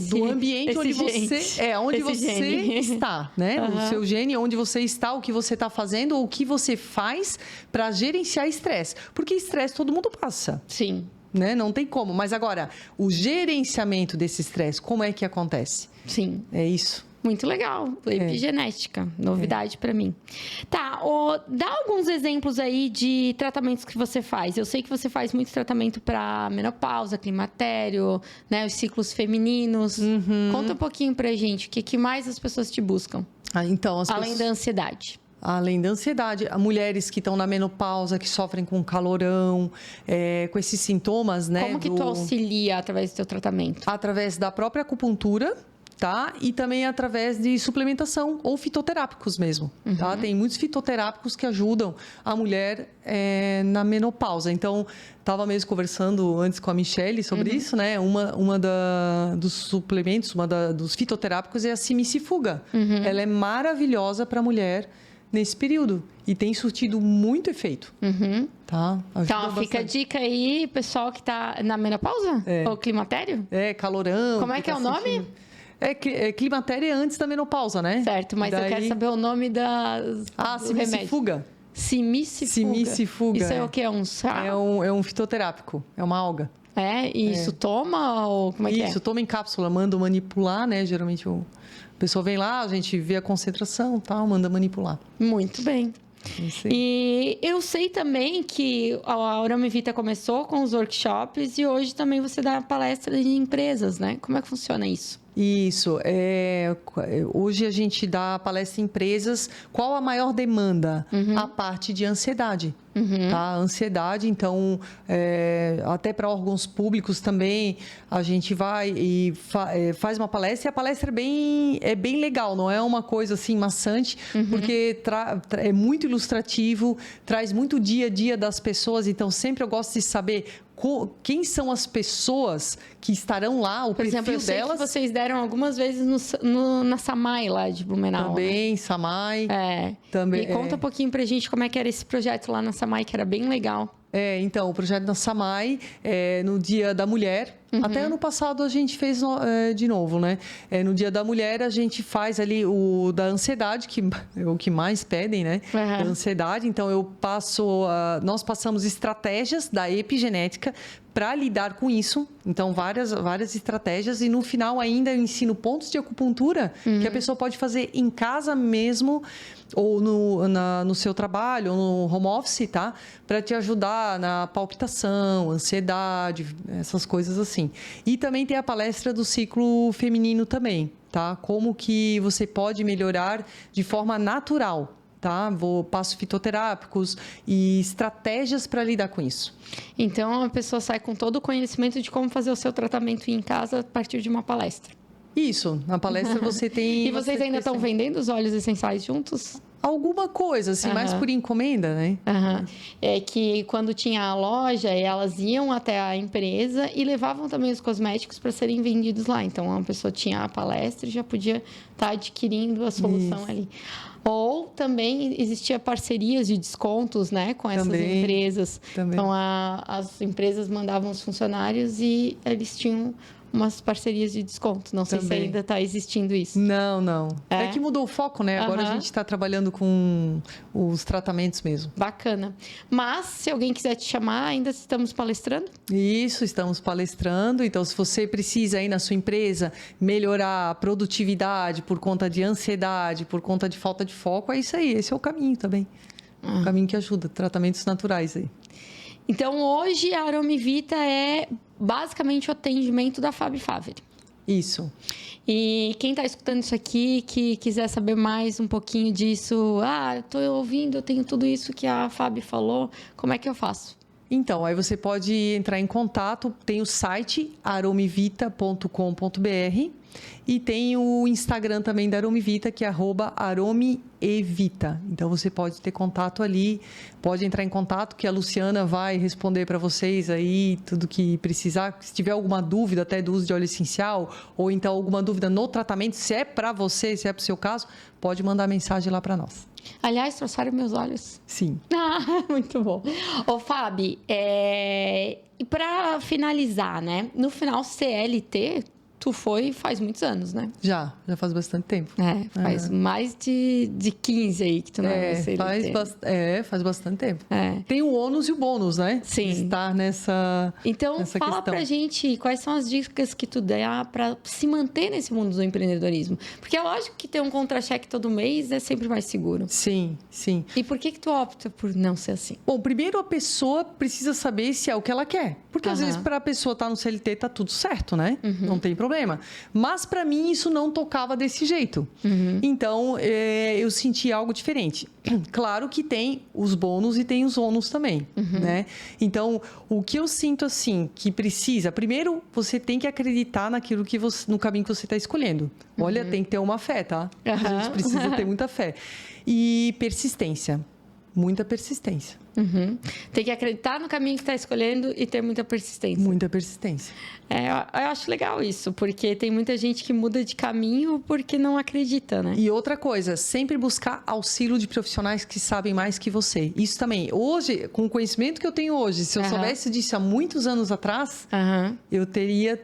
B: do ambiente onde você está, né? O seu gene, onde você está, o que você está fazendo ou o que você faz para gerenciar estresse. Porque estresse todo mundo passa.
A: Sim.
B: Né? Não tem como. Mas agora, o gerenciamento desse estresse, como é que acontece?
A: Sim.
B: É isso.
A: Muito legal, epigenética, novidade para mim. Tá, dá alguns exemplos aí de tratamentos que você faz. Eu sei que você faz muito tratamento para menopausa, climatério, né, os ciclos femininos. Conta um pouquinho pra gente, o que mais as pessoas te buscam?
B: Então,
A: além da ansiedade.
B: Além da ansiedade, mulheres que estão na menopausa, que sofrem com calorão, com esses sintomas, né?
A: Como que tu auxilia através do teu tratamento?
B: Através da própria acupuntura, tá? E também através de suplementação ou fitoterápicos mesmo, tá? Tem muitos fitoterápicos que ajudam a mulher na menopausa. Então, estava mesmo conversando antes com a Michelle sobre isso, né? Dos suplementos, dos fitoterápicos é a simicifuga. Ela é maravilhosa para a mulher nesse período e tem surtido muito efeito, tá?
A: Então, fica a dica aí, pessoal que está na menopausa? Ou climatério?
B: Calorão.
A: Como é que é o nome?
B: Climatério é antes da menopausa, né?
A: Certo, mas eu quero saber o nome do
B: simicifuga.
A: Simicifuga. Isso é o que? É um chá?
B: É um fitoterápico, é uma alga.
A: E isso toma ou como é que é?
B: Isso, toma em cápsula, manda manipular, né? Geralmente a pessoa vem lá, a gente vê a concentração, tal, manda manipular.
A: Muito bem. E eu sei também que a Aroma Vita começou com os workshops e hoje também você dá palestra em empresas, né? Como é que funciona isso?
B: Isso. Hoje a gente dá palestra em empresas. Qual a maior demanda? A parte de ansiedade. Tá? Ansiedade, então, até para órgãos públicos também, a gente vai e faz uma palestra. E a palestra é bem legal, não é uma coisa assim maçante, porque é muito ilustrativo, traz muito o dia a dia das pessoas. Então, sempre eu gosto de saber quem são as pessoas que estarão lá, o perfil delas. Por exemplo, eu sei que
A: vocês deram algumas vezes na Samai lá de Blumenau.
B: Também, né? Samai.
A: Também, e conta um pouquinho pra gente como é que era esse projeto lá na Samai, que era bem legal.
B: Então, o projeto da Samai, no Dia da Mulher, até ano passado a gente fez de novo, né? No Dia da Mulher a gente faz ali o da ansiedade, que é o que mais pedem, né? A ansiedade, então nós passamos estratégias da epigenética para lidar com isso, então várias estratégias e no final ainda eu ensino pontos de acupuntura que a pessoa pode fazer em casa mesmo ou no seu trabalho ou no home office, tá? Para te ajudar na palpitação, ansiedade, essas coisas assim. E também tem a palestra do ciclo feminino também, tá? Como que você pode melhorar de forma natural. Tá? Passo fitoterápicos e estratégias para lidar com isso.
A: Então, a pessoa sai com todo o conhecimento de como fazer o seu tratamento em casa a partir de uma palestra.
B: Isso, na palestra você tem...
A: E vocês ainda estão vendendo os óleos essenciais juntos?
B: Alguma coisa, assim, mais por encomenda, né?
A: É que quando tinha a loja, elas iam até a empresa e levavam também os cosméticos para serem vendidos lá. Então, a pessoa tinha a palestra e já podia estar adquirindo a solução ali. Ou também existia parcerias de descontos, né, com essas empresas.
B: Também.
A: Então, as empresas mandavam os funcionários e eles tinham umas parcerias de desconto. Não sei se ainda está existindo isso.
B: Não. É que mudou o foco, né? Agora a gente está trabalhando com os tratamentos mesmo.
A: Bacana. Mas, se alguém quiser te chamar, ainda estamos palestrando?
B: Isso, estamos palestrando. Então, se você precisa aí na sua empresa melhorar a produtividade por conta de ansiedade, por conta de falta de foco, é isso aí. Esse é o caminho também. O caminho que ajuda. Tratamentos naturais aí.
A: Então, hoje, a Aromivita é basicamente o atendimento da Fabi Faveri.
B: Isso.
A: E quem está escutando isso aqui, que quiser saber mais um pouquinho disso, eu estou ouvindo, eu tenho tudo isso que a Fabi falou, como é que eu faço?
B: Então, aí você pode entrar em contato, tem o site aromivita.com.br e tem o Instagram também da Aromivita, que é @aromievita. Então, você pode ter contato ali, pode entrar em contato, que a Luciana vai responder para vocês aí tudo que precisar. Se tiver alguma dúvida até do uso de óleo essencial, ou então alguma dúvida no tratamento, se é para você, se é para o seu caso, pode mandar mensagem lá para nós.
A: Aliás, trouxeram meus olhos.
B: Sim.
A: Muito bom. Ô, Fabi, e para finalizar, né? No final, CLT, tu foi faz muitos anos, né?
B: Já faz bastante tempo.
A: Faz mais de 15 aí que tu não é CLT.
B: Faz bastante tempo.
A: É.
B: Tem o ônus e o bônus, né?
A: Sim.
B: Estar nessa
A: Então,
B: nessa
A: fala
B: questão.
A: pra gente quais são as dicas que tu dá para se manter nesse mundo do empreendedorismo. Porque é lógico que ter um contra-cheque todo mês é sempre mais seguro.
B: Sim.
A: E por que tu opta por não ser assim?
B: Bom, primeiro a pessoa precisa saber se é o que ela quer. Porque às vezes para a pessoa estar no CLT tá tudo certo, né? Não tem problema. Mas para mim isso não tocava desse jeito. Então eu senti algo diferente. Claro que tem os bônus e tem os ônus também, né? Então o que eu sinto assim que precisa, primeiro você tem que acreditar naquilo que no caminho que você está escolhendo. Olha, tem que ter uma fé, tá? A gente precisa ter muita fé e persistência. Muita persistência.
A: Tem que acreditar no caminho que está escolhendo e ter muita persistência.
B: Muita persistência.
A: Eu acho legal isso, porque tem muita gente que muda de caminho porque não acredita, né?
B: E outra coisa, sempre buscar auxílio de profissionais que sabem mais que você. Isso também. Hoje, com o conhecimento que eu tenho hoje, se eu soubesse disso há muitos anos atrás, eu teria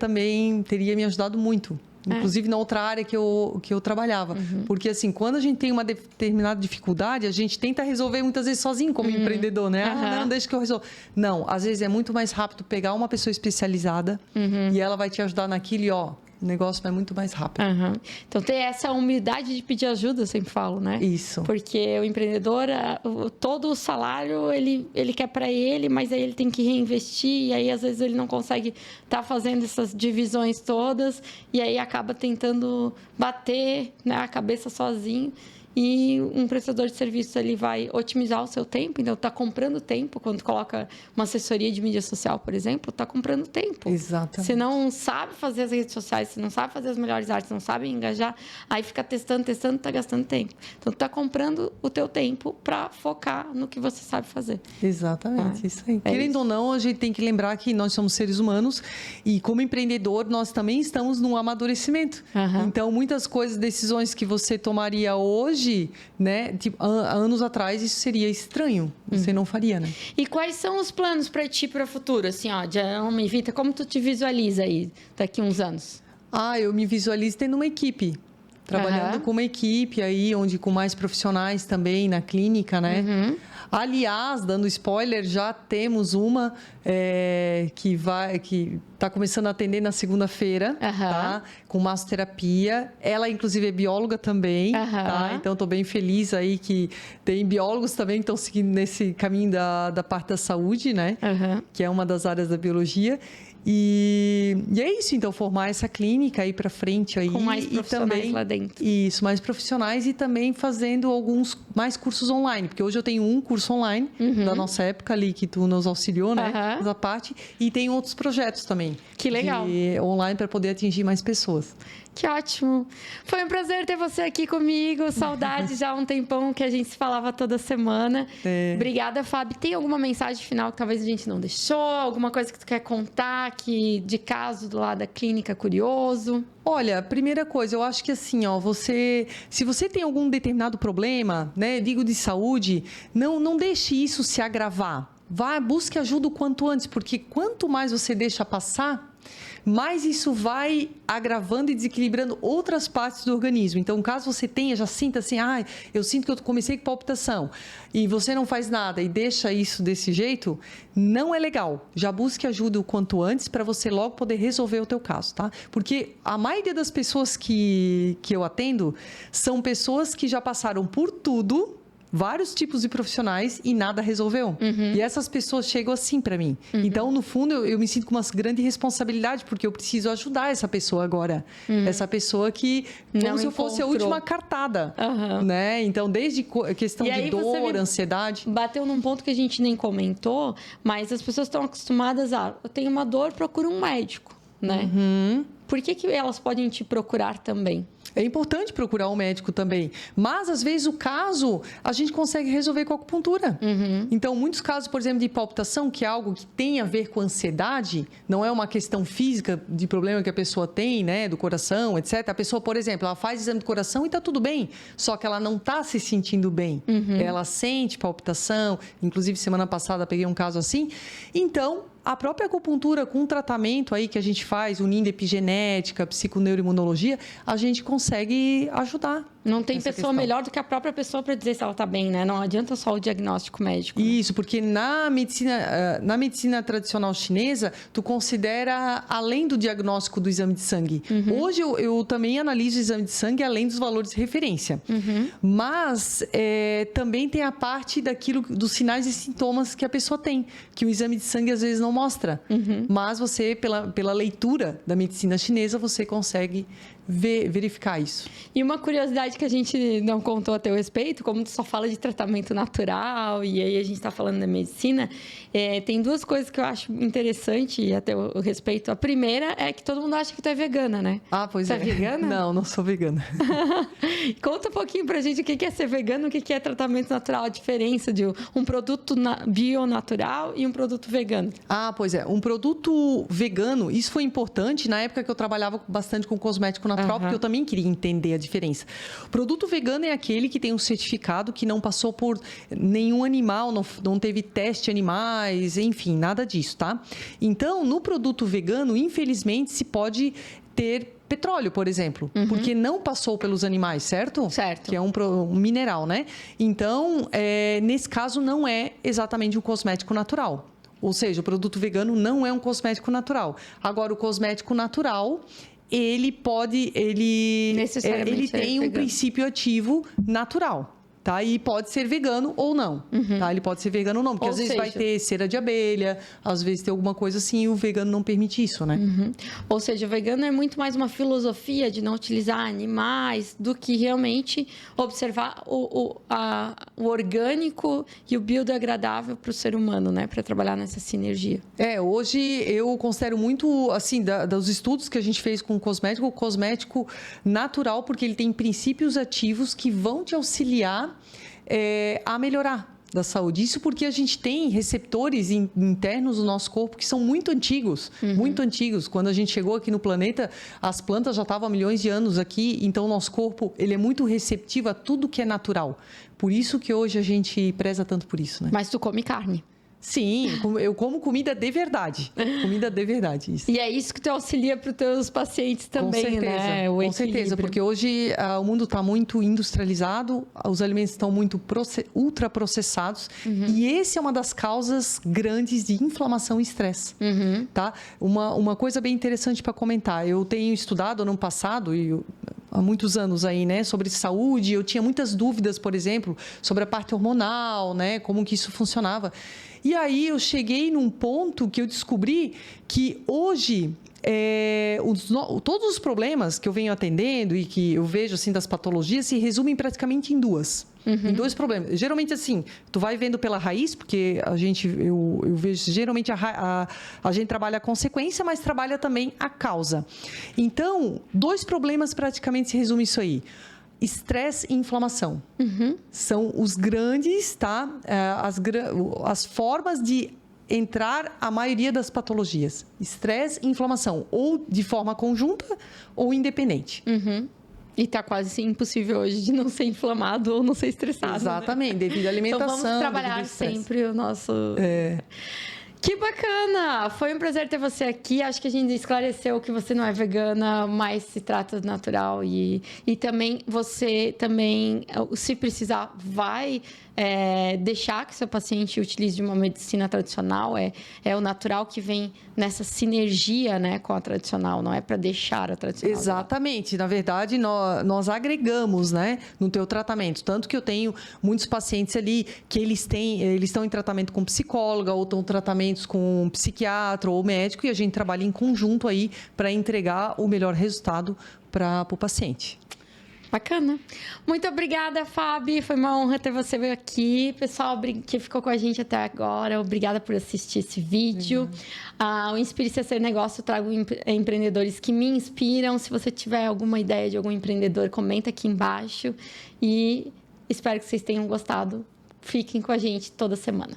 B: me ajudado muito. Inclusive na outra área que eu trabalhava. Porque assim, quando a gente tem uma determinada dificuldade, a gente tenta resolver muitas vezes sozinho como empreendedor, né? Não, deixa que eu resolvo. Não, às vezes é muito mais rápido pegar uma pessoa especializada e ela vai te ajudar naquilo e o negócio vai muito mais rápido.
A: Então, ter essa humildade de pedir ajuda, eu sempre falo, né?
B: Isso.
A: Porque o empreendedor, todo o salário, ele quer para ele, mas aí ele tem que reinvestir, e aí às vezes ele não consegue estar fazendo essas divisões todas, e aí acaba tentando bater, né, a cabeça sozinho. E um prestador de serviço, ele vai otimizar o seu tempo. Então, está comprando tempo. Quando coloca uma assessoria de mídia social, por exemplo, está comprando tempo.
B: Exatamente.
A: Você não sabe fazer as redes sociais, você não sabe fazer as melhores artes, não sabe engajar, aí fica testando, está gastando tempo. Então, tu está comprando o teu tempo para focar no que você sabe fazer.
B: Exatamente, isso aí. Querendo ou não, a gente tem que lembrar que nós somos seres humanos e como empreendedor, nós também estamos num amadurecimento. Então, muitas coisas, decisões que você tomaria hoje, né, tipo, anos atrás, isso seria estranho. Você não faria, né?
A: E quais são os planos para ti para o futuro? Assim, de Aromivita, como tu te visualiza aí daqui a uns anos?
B: Eu me visualizo tendo uma equipe. Trabalhando com uma equipe aí, onde com mais profissionais também na clínica, né? Aliás, dando spoiler, já temos uma que está começando a atender na segunda-feira, tá? Com massoterapia. Ela, inclusive, é bióloga também, tá? Então, estou bem feliz aí que tem biólogos também que estão seguindo nesse caminho da parte da saúde, né? Que é uma das áreas da biologia. E é isso, então, formar essa clínica aí para frente aí.
A: Com mais profissionais
B: também,
A: lá dentro.
B: Isso, mais profissionais e também fazendo alguns mais cursos online. Porque hoje eu tenho um curso online da nossa época ali que tu nos auxiliou, né? Essa parte. E tem outros projetos também.
A: Que legal.
B: Online para poder atingir mais pessoas.
A: Que ótimo. Foi um prazer ter você aqui comigo. Saudade já há um tempão que a gente se falava toda semana. Obrigada, Fábio. Tem alguma mensagem final que talvez a gente não deixou? Alguma coisa que tu quer contar, destaque de caso lá da clínica curioso?
B: Olha, primeira coisa, eu acho que assim, se você tem algum determinado problema, né, digo de saúde, não deixe isso se agravar. Busque ajuda o quanto antes, porque quanto mais você deixa passar, mais isso vai agravando e desequilibrando outras partes do organismo. Então, caso você já sinta assim, eu sinto que eu comecei com palpitação, e você não faz nada e deixa isso desse jeito, não é legal. Já busque ajuda o quanto antes para você logo poder resolver o teu caso, tá? Porque a maioria das pessoas que eu atendo são pessoas que já passaram por tudo, vários tipos de profissionais e nada resolveu. E essas pessoas chegam assim para mim. Então, no fundo, eu me sinto com uma grande responsabilidade, porque eu preciso ajudar essa pessoa agora. Essa pessoa que, como se eu fosse a última cartada. Né? Então, desde questão de dor, ansiedade.
A: Bateu num ponto que a gente nem comentou, mas as pessoas estão acostumadas eu tenho uma dor, procuro um médico, né? Por que elas podem te procurar também?
B: É importante procurar um médico também. Mas, às vezes, o caso a gente consegue resolver com a acupuntura. Então, muitos casos, por exemplo, de palpitação, que é algo que tem a ver com ansiedade, não é uma questão física de problema que a pessoa tem, né, do coração, etc. A pessoa, por exemplo, ela faz exame do coração e está tudo bem, só que ela não está se sentindo bem. Ela sente palpitação. Inclusive, semana passada, peguei um caso assim. Então, a própria acupuntura, com um tratamento aí que a gente faz, unindo epigenética, psiconeuroimunologia, a gente consegue ajudar.
A: Não tem pessoa melhor do que a própria pessoa para dizer se ela está bem, né? Não adianta só o diagnóstico médico. Né?
B: Isso, porque na medicina tradicional chinesa, tu considera além do diagnóstico do exame de sangue. Hoje eu também analiso o exame de sangue além dos valores de referência. Mas também tem a parte dos sinais e sintomas que a pessoa tem, que o exame de sangue às vezes não mostra. Mas você, pela leitura da medicina chinesa, você consegue verificar isso.
A: E uma curiosidade que a gente não contou a teu respeito, como tu só fala de tratamento natural e aí a gente está falando da medicina, tem duas coisas que eu acho interessante a teu respeito. A primeira é que todo mundo acha que tu é vegana, né?
B: Pois é.
A: Tu é vegana?
B: Não sou vegana.
A: Conta um pouquinho pra gente o que é ser vegano, o que é tratamento natural, a diferença de um produto bio-natural e um produto vegano.
B: Pois é. Um produto vegano, isso foi importante na época que eu trabalhava bastante com cosmético natural, porque eu também queria entender a diferença. O produto vegano é aquele que tem um certificado que não passou por nenhum animal, não teve teste animais, enfim, nada disso, tá? Então, no produto vegano, infelizmente, se pode ter petróleo, por exemplo, porque não passou pelos animais, certo?
A: Certo.
B: Que é um mineral, né? Então, nesse caso, não é exatamente um cosmético natural. Ou seja, o produto vegano não é um cosmético natural. Agora, o cosmético natural, ele tem um princípio ativo natural. Tá? E pode ser vegano ou não. Tá? Ele pode ser vegano ou não, porque às vezes vai ter cera de abelha, às vezes tem alguma coisa assim, e o vegano não permite isso, né?
A: Ou seja, o vegano é muito mais uma filosofia de não utilizar animais do que realmente observar o orgânico e o biodegradável para o ser humano, né? Para trabalhar nessa sinergia.
B: Hoje eu considero muito, assim, dos estudos que a gente fez com o cosmético natural, porque ele tem princípios ativos que vão te auxiliar a melhorar da saúde. Isso porque a gente tem receptores internos do nosso corpo que são muito antigos, muito antigos. Quando a gente chegou aqui no planeta, as plantas já estavam há milhões de anos aqui, então o nosso corpo ele é muito receptivo a tudo que é natural. Por isso que hoje a gente preza tanto por isso, né?
A: Mas tu come carne?
B: Sim, eu como comida de verdade. Comida de verdade, isso.
A: E é isso que tu auxilia para os teus pacientes também,
B: com certeza,
A: né?
B: Com certeza, porque hoje o mundo está muito industrializado, os alimentos estão muito ultraprocessados, e esse é uma das causas grandes de inflamação e estresse. Tá? Uma coisa bem interessante para comentar, eu tenho estudado ano passado, há muitos anos aí, né, sobre saúde, eu tinha muitas dúvidas, por exemplo, sobre a parte hormonal, né, como que isso funcionava. E aí eu cheguei num ponto que eu descobri que hoje todos os problemas que eu venho atendendo e que eu vejo assim das patologias se resumem praticamente em em dois problemas. Geralmente assim, tu vai vendo pela raiz, porque eu vejo geralmente a gente trabalha a consequência, mas trabalha também a causa. Então, dois problemas praticamente se resumem isso aí. Estresse e inflamação. São os grandes, tá? As formas de entrar a maioria das patologias. Estresse e inflamação, ou de forma conjunta ou independente.
A: E tá quase impossível hoje de não ser inflamado ou não ser estressado.
B: Exatamente,
A: né?
B: devido à alimentação.
A: Então vamos trabalhar sempre o nosso... Que bacana! Foi um prazer ter você aqui. Acho que a gente esclareceu que você não é vegana, mas se trata do natural. E também você também, se precisar, vai deixar que seu paciente utilize de uma medicina tradicional. É o natural que vem nessa sinergia, né, com a tradicional. Não é para deixar a tradicional.
B: Exatamente. Na verdade, nós agregamos, né, no teu tratamento. Tanto que eu tenho muitos pacientes ali que eles estão em tratamento com psicóloga ou estão em tratamento com psiquiatra ou médico, e a gente trabalha em conjunto aí para entregar o melhor resultado para o paciente.
A: Bacana. Muito obrigada, Fábio. Foi uma honra ter você aqui. Pessoal que ficou com a gente até agora, obrigada por assistir esse vídeo. O Inspire-se a Ser Negócio, eu trago empreendedores que me inspiram. Se você tiver alguma ideia de algum empreendedor, comenta aqui embaixo. E espero que vocês tenham gostado. Fiquem com a gente toda semana.